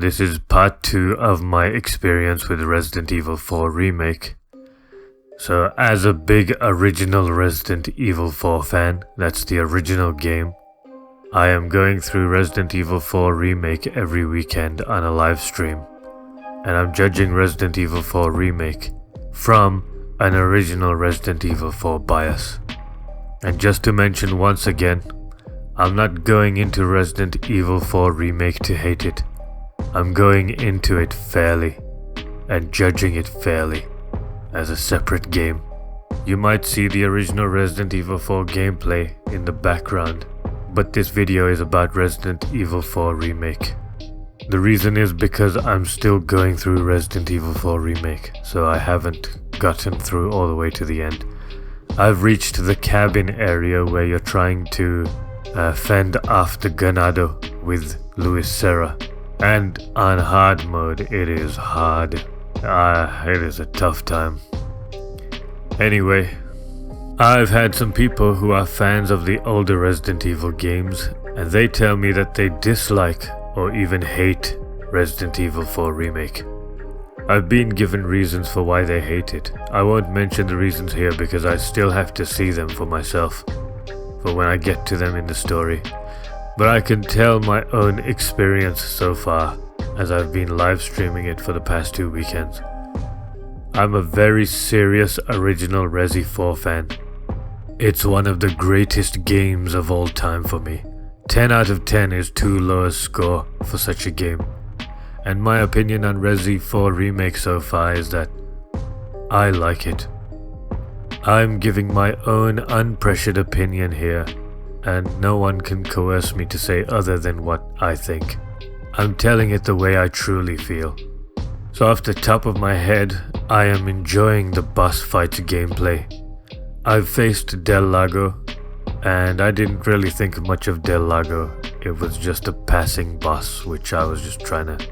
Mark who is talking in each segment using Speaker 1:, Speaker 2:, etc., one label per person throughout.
Speaker 1: This is part 2 of my experience with Resident Evil 4 Remake. So, as a big original Resident Evil 4 fan, that's the original game, I am going through Resident Evil 4 Remake every weekend on a live stream. And I'm judging Resident Evil 4 Remake from an original Resident Evil 4 bias. And just to mention once again, I'm not going into Resident Evil 4 Remake to hate it. I'm going into it fairly, and judging it fairly, as a separate game. You might see the original Resident Evil 4 gameplay in the background, but this video is about Resident Evil 4 Remake. The reason is because I'm still going through Resident Evil 4 Remake, so I haven't gotten through all the way to the end. I've reached the cabin area where you're trying to fend off the Ganado with Luis Serra. And on hard mode, it is hard. It is a tough time. Anyway, I've had some people who are fans of the older Resident Evil games, and they tell me that they dislike or even hate Resident Evil 4 Remake. I've been given reasons for why they hate it. I won't mention the reasons here because I still have to see them for myself, for when I get to them in the story. But I can tell my own experience so far, as I've been live streaming it for the past 2 weekends. I'm a very serious original Resi 4 fan. It's one of the greatest games of all time for me. 10 out of 10 is too low a score for such a game. And my opinion on Resi 4 Remake so far is that I like it. I'm giving my own unpressured opinion here, and no one can coerce me to say other than what I think. I'm telling it the way I truly feel. So off the top of my head, I am enjoying the boss fights gameplay. I've faced Del Lago, and I didn't really think much of Del Lago. It was just a passing boss, which I was just trying to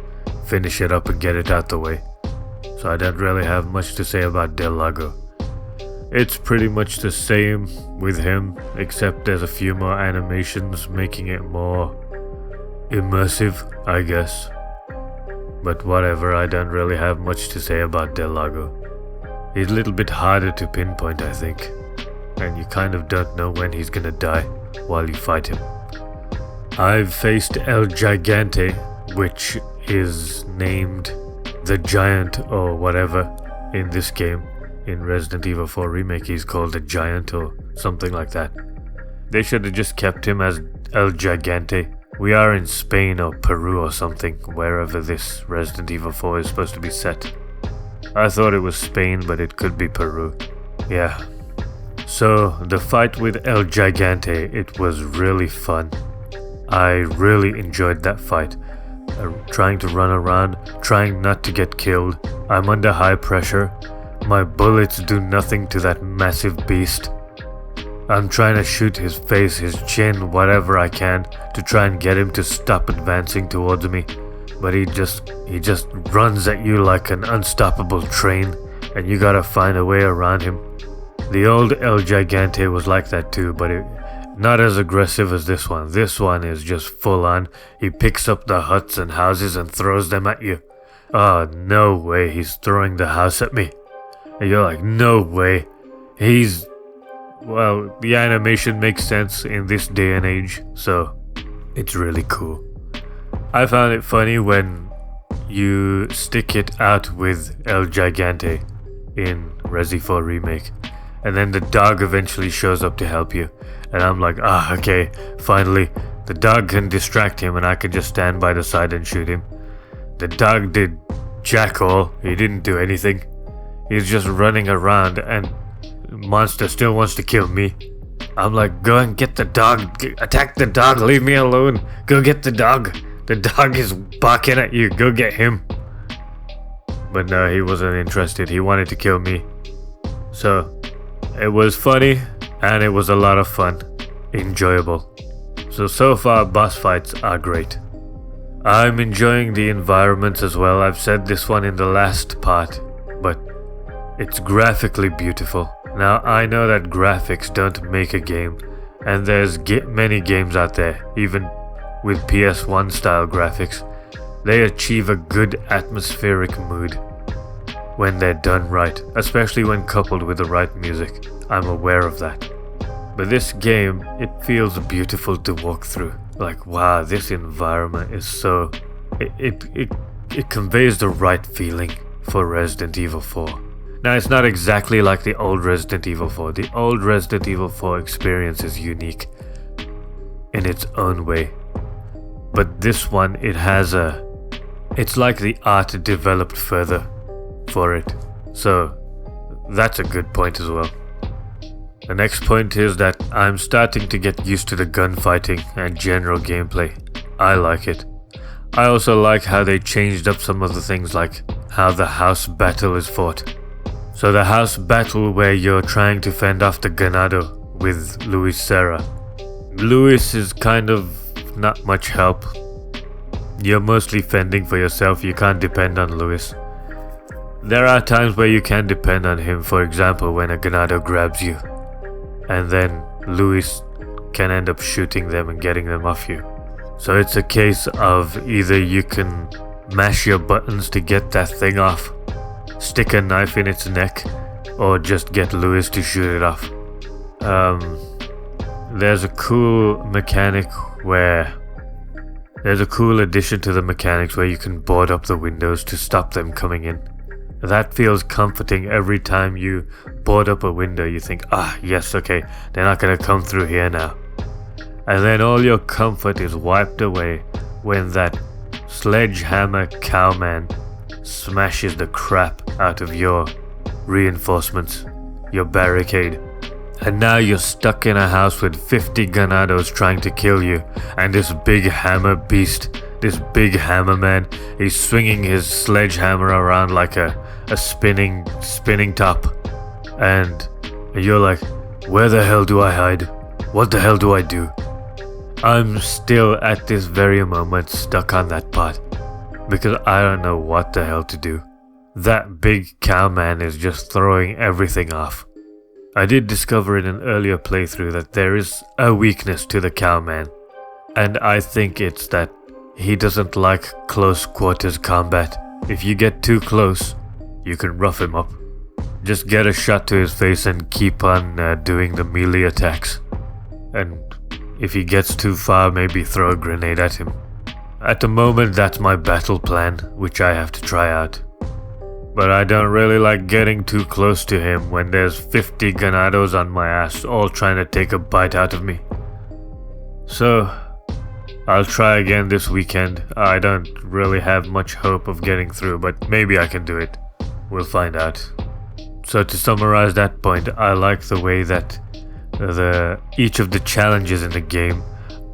Speaker 1: finish it up and get it out the way. So I don't really have much to say about Del Lago. It's pretty much the same with him, except there's a few more animations making it more immersive, I guess. But whatever, I don't really have much to say about Del Lago. He's a little bit harder to pinpoint, I think, and you kind of don't know when he's gonna die while you fight him. I've faced El Gigante, which is named the Giant or whatever in this game. In Resident Evil 4 Remake, he's called a Giant or something like that. They should have just kept him as El Gigante. We are in Spain or Peru or something, wherever this Resident Evil 4 is supposed to be set. I thought it was Spain, but it could be Peru. Yeah. So, the fight with El Gigante, it was really fun. I really enjoyed that fight. Trying to run around, trying not to get killed. I'm under high pressure. My bullets do nothing to that massive beast. I'm trying to shoot his face, his chin, whatever I can to try and get him to stop advancing towards me. But he just runs at you like an unstoppable train, and you gotta find a way around him. The old El Gigante was like that too, but not as aggressive as this one. This one is just full on. He picks up the huts and houses and throws them at you. Oh, no way, he's throwing the house at me. And you're like, no way. Well, the animation makes sense in this day and age, so it's really cool. I found it funny when you stick it out with El Gigante in Resi 4 Remake, and then the dog eventually shows up to help you. And I'm like, okay, finally, the dog can distract him and I can just stand by the side and shoot him. The dog did jack all, he didn't do anything. He's just running around and monster still wants to kill me. I'm like, go and get the dog, attack the dog, leave me alone, go get the dog. The dog is barking at you, go get him. But no, he wasn't interested, he wanted to kill me. So, it was funny, and it was a lot of fun. Enjoyable. So far, boss fights are great. I'm enjoying the environments as well. I've said this one in the last part, but it's graphically beautiful. Now, I know that graphics don't make a game, and there's many games out there, even with PS1 style graphics, They achieve a good atmospheric mood when they're done right, especially when coupled with the right music. I'm aware of that. But this game, it feels beautiful to walk through. Like, wow, this environment is so... It conveys the right feeling for Resident Evil 4. Now, it's not exactly like the old Resident Evil 4. The old Resident Evil 4 experience is unique in its own way. But this one, it's like the art developed further for it. So, that's a good point as well. The next point is that I'm starting to get used to the gunfighting and general gameplay. I like it. I also like how they changed up some of the things, like how the house battle is fought. So the house battle where you're trying to fend off the Ganado with Luis Serra. Luis is kind of not much help. You're mostly fending for yourself, you can't depend on Luis. There are times where you can depend on him, for example when a Ganado grabs you. And then Luis can end up shooting them and getting them off you. So it's a case of either you can mash your buttons to get that thing off, stick a knife in its neck, or just get Luis to shoot it off. There's a cool addition to the mechanics where you can board up the windows to stop them coming in. That feels comforting. Every time you board up a window, you think, yes, okay, they're not gonna come through here now. And then all your comfort is wiped away when that sledgehammer cowman smashes the crap out of your reinforcements, your barricade. And now you're stuck in a house with 50 Ganados trying to kill you, and this big hammer beast, this big hammer man, he's swinging his sledgehammer around like a spinning top. And you're like, where the hell do I hide? What the hell do I do? I'm still at this very moment stuck on that part, because I don't know what the hell to do. That big cowman is just throwing everything off. I did discover in an earlier playthrough that there is a weakness to the cowman, and I think it's that he doesn't like close quarters combat. If you get too close, you can rough him up. Just get a shot to his face and keep on doing the melee attacks. And if he gets too far, maybe throw a grenade at him. At the moment, that's my battle plan, which I have to try out. But I don't really like getting too close to him when there's 50 Ganados on my ass, all trying to take a bite out of me. So, I'll try again this weekend. I don't really have much hope of getting through, but maybe I can do it. We'll find out. So to summarize that point, I like the way that each of the challenges in the game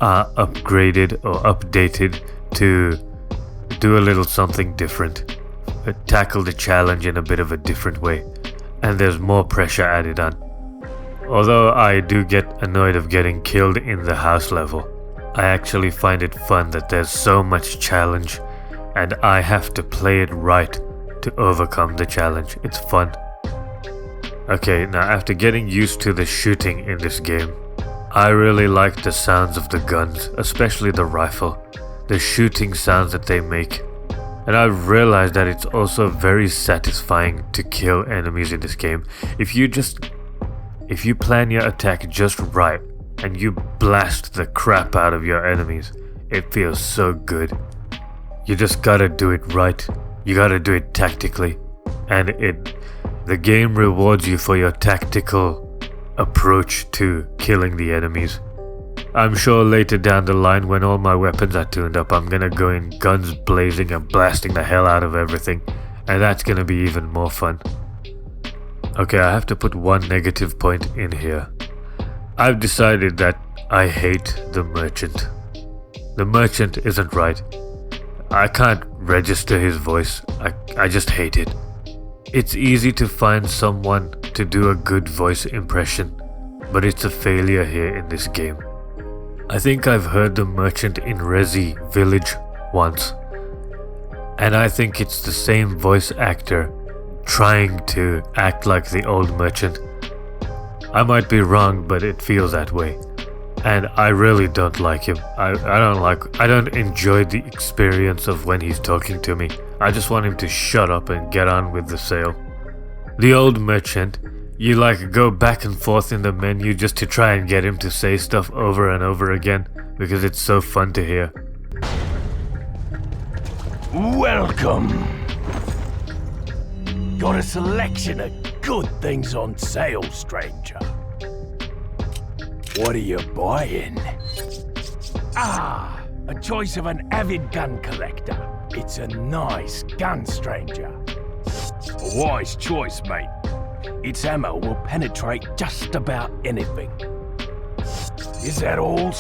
Speaker 1: are upgraded or updated to do a little something different. Tackle the challenge in a bit of a different way, and there's more pressure added on. Although I do get annoyed of getting killed in the house level, I actually find it fun that there's so much challenge and I have to play it right to overcome the challenge. It's fun. Okay, now after getting used to the shooting in this game, I really like the sounds of the guns, especially the rifle, the shooting sounds that they make. And I've realized that it's also very satisfying to kill enemies in this game. If you plan your attack just right and you blast the crap out of your enemies, it feels so good. You just gotta do it right. You gotta do it tactically. And the game rewards you for your tactical approach to killing the enemies. I'm sure later down the line, when all my weapons are tuned up, I'm gonna go in guns blazing and blasting the hell out of everything, and that's gonna be even more fun. Okay, I have to put one negative point in here. I've decided that I hate the merchant. The merchant isn't right. I can't register his voice. I just hate it. It's easy to find someone to do a good voice impression, but it's a failure here in this game. I think I've heard the merchant in Resi Village once, and I think it's the same voice actor trying to act like the old merchant. I might be wrong, but it feels that way. and I really don't like him. I don't enjoy the experience of when he's talking to me. I just want him to shut up and get on with the sale. The old merchant, you like go back and forth in the menu just to try and get him to say stuff over and over again because it's so fun to hear.
Speaker 2: Welcome. Got a selection of good things on sale, stranger. What are you buying? Ah, a choice of an avid gun collector. It's a nice gun, stranger. A wise choice, mate. Its ammo will penetrate just about anything. Is that all,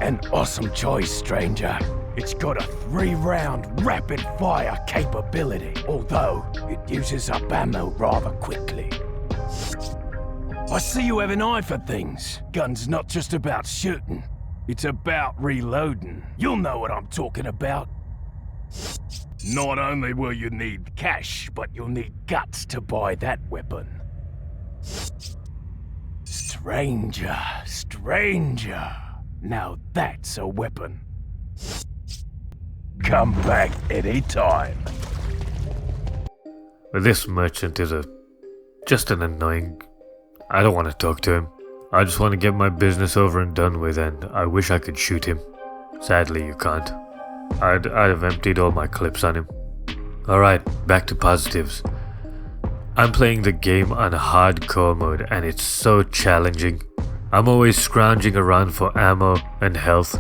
Speaker 2: an awesome choice, stranger. It's got a 3-round rapid-fire capability, although it uses up ammo rather quickly. I see you have an eye for things. Gun's not just about shooting, it's about reloading. You'll know what I'm talking about. Not only will you need cash, but you'll need guts to buy that weapon. Stranger, stranger. Now that's a weapon. Come back anytime.
Speaker 1: But this merchant is just an annoying... I don't want to talk to him. I just want to get my business over and done with, and I wish I could shoot him. Sadly, you can't. I'd have emptied all my clips on him. Alright, back to positives. I'm playing the game on hardcore mode, and it's so challenging. I'm always scrounging around for ammo and health,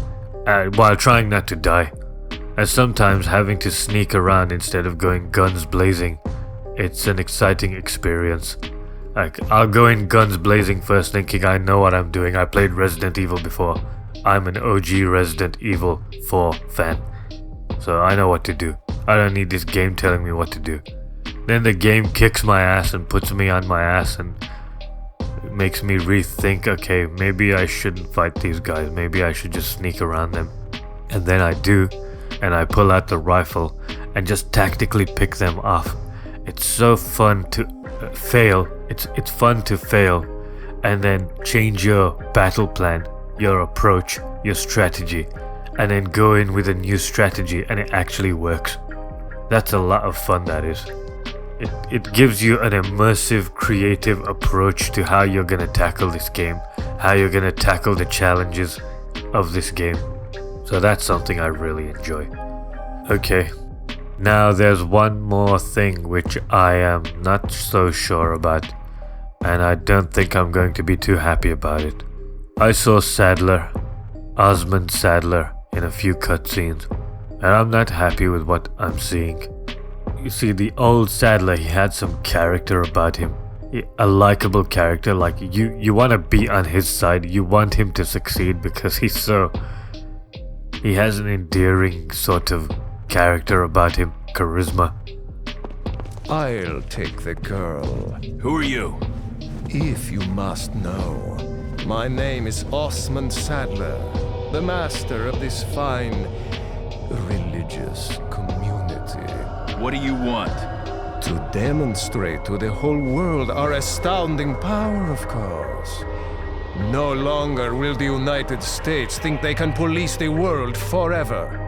Speaker 1: while trying not to die. And sometimes having to sneak around instead of going guns blazing. It's an exciting experience. Like, I'll go in guns blazing first thinking I know what I'm doing. I played Resident Evil before. I'm an OG Resident Evil 4 fan. So I know what to do. I don't need this game telling me what to do. Then the game kicks my ass and puts me on my ass and it makes me rethink, okay, maybe I shouldn't fight these guys. Maybe I should just sneak around them. And then I do. And I pull out the rifle and just tactically pick them off. It's so fun to fail. It's fun to fail and then change your battle plan, your approach, your strategy, and then go in with a new strategy and it actually works. That's a lot of fun, that is. It gives you an immersive, creative approach to how you're gonna tackle this game, how you're gonna tackle the challenges of this game. So that's something I really enjoy. Okay, now there's one more thing which I am not so sure about, and I don't think I'm going to be too happy about it. I saw Sadler, Osman Sadler, in a few cutscenes, and I'm not happy with what I'm seeing. You see, the old Sadler, he had some character about him. A likable character, like you want to be on his side, you want him to succeed because he has an endearing sort of character about him, charisma.
Speaker 3: I'll take the girl.
Speaker 2: Who are you?
Speaker 3: If you must know, my name is Osman Sadler, the master of this fine religious community.
Speaker 2: What do you want?
Speaker 3: To demonstrate to the whole world our astounding power, of course. No longer will the United States think they can police the world forever.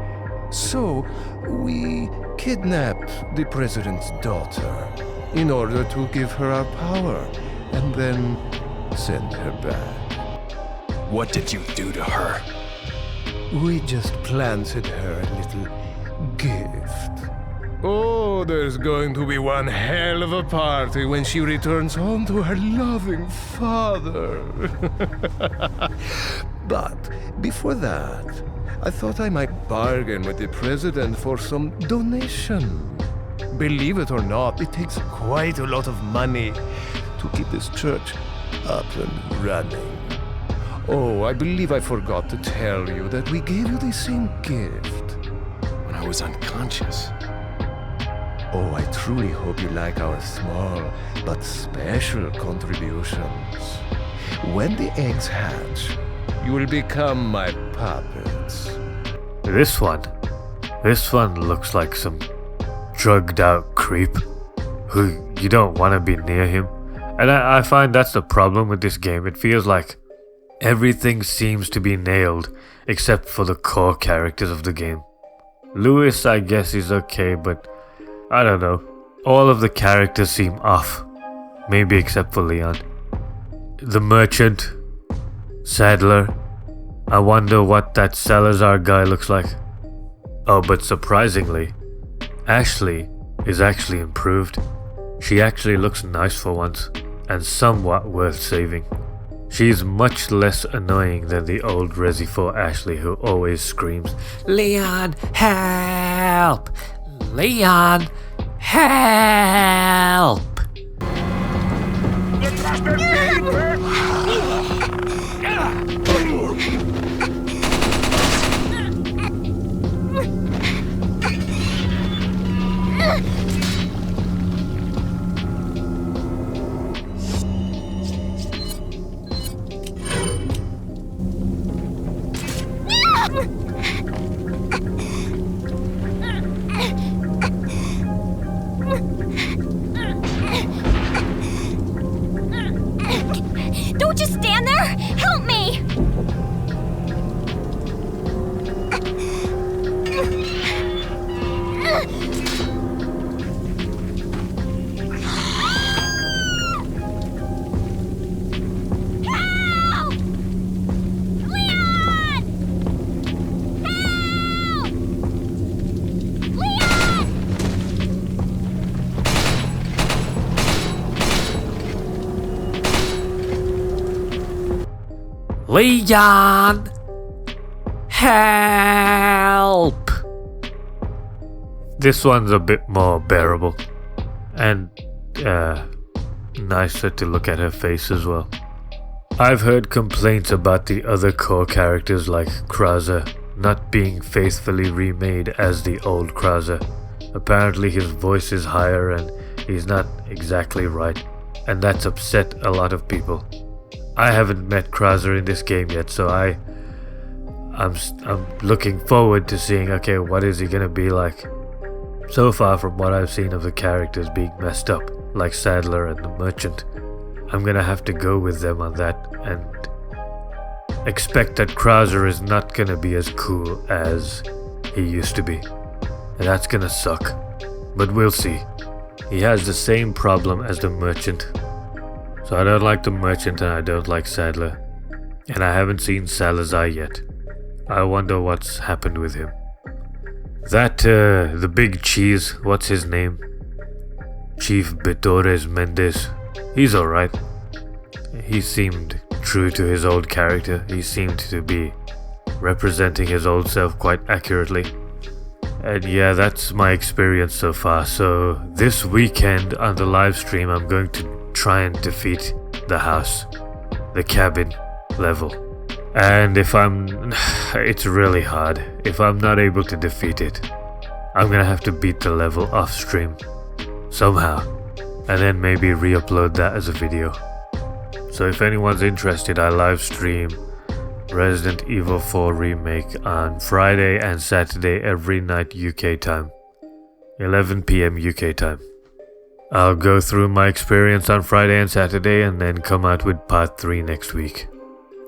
Speaker 3: So, we kidnapped the president's daughter in order to give her our power and then send her back.
Speaker 2: What did you do to her?
Speaker 3: We just planted her a little gift. Oh, there's going to be one hell of a party when she returns home to her loving father. But before that, I thought I might bargain with the president for some donation. Believe it or not, it takes quite a lot of money to keep this church up and running. Oh, I believe I forgot to tell you that we gave you the same gift.
Speaker 2: When I was unconscious.
Speaker 3: Oh, I truly hope you like our small but special contributions. When the eggs hatch, you will become my puppets.
Speaker 1: This one looks like some drugged out creep who you don't want to be near him. And I find that's the problem with this game. It feels like Everything seems to be nailed except for the core characters of the game. Lewis, I guess, is okay, but I don't know. All of the characters seem off. Maybe except for Leon. The merchant, Sadler. I wonder what that Salazar guy looks like. Oh, but surprisingly, Ashley is actually improved. She actually looks nice for once, and somewhat worth saving. She's much less annoying than the old Resi 4 Ashley who always screams, "Leon, help! Leon, help!"
Speaker 4: Don't just stand there! Help me! Help! Leon! Help! Leon!
Speaker 1: Leon! Help! This one's a bit more bearable. And, nicer to look at her face as well. I've heard complaints about the other core characters like Krauser not being faithfully remade as the old Krauser. Apparently his voice is higher and he's not exactly right. And that's upset a lot of people. I haven't met Krauser in this game yet, so I'm looking forward to seeing, okay, what is he gonna be like? So far from what I've seen of the characters being messed up, like Sadler and the Merchant, I'm gonna have to go with them on that and expect that Krauser is not gonna be as cool as he used to be. And that's gonna suck. But we'll see. He has the same problem as the Merchant. So I don't like the Merchant and I don't like Sadler. And I haven't seen Salazar yet. I wonder what's happened with him. That, the big cheese, what's his name? Chief Betores Mendez. He's alright. He seemed true to his old character. He seemed to be representing his old self quite accurately. And yeah, that's my experience so far. So this weekend on the live stream, I'm going to try and defeat the house, the cabin level. And if it's really hard. If I'm not able to defeat it, I'm gonna have to beat the level off stream somehow, and then maybe re-upload that as a video. So if anyone's interested, I live stream Resident Evil 4 Remake on Friday and Saturday every night UK time, 11 PM UK time. I'll go through my experience on Friday and Saturday and then come out with part 3 next week.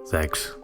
Speaker 1: Thanks.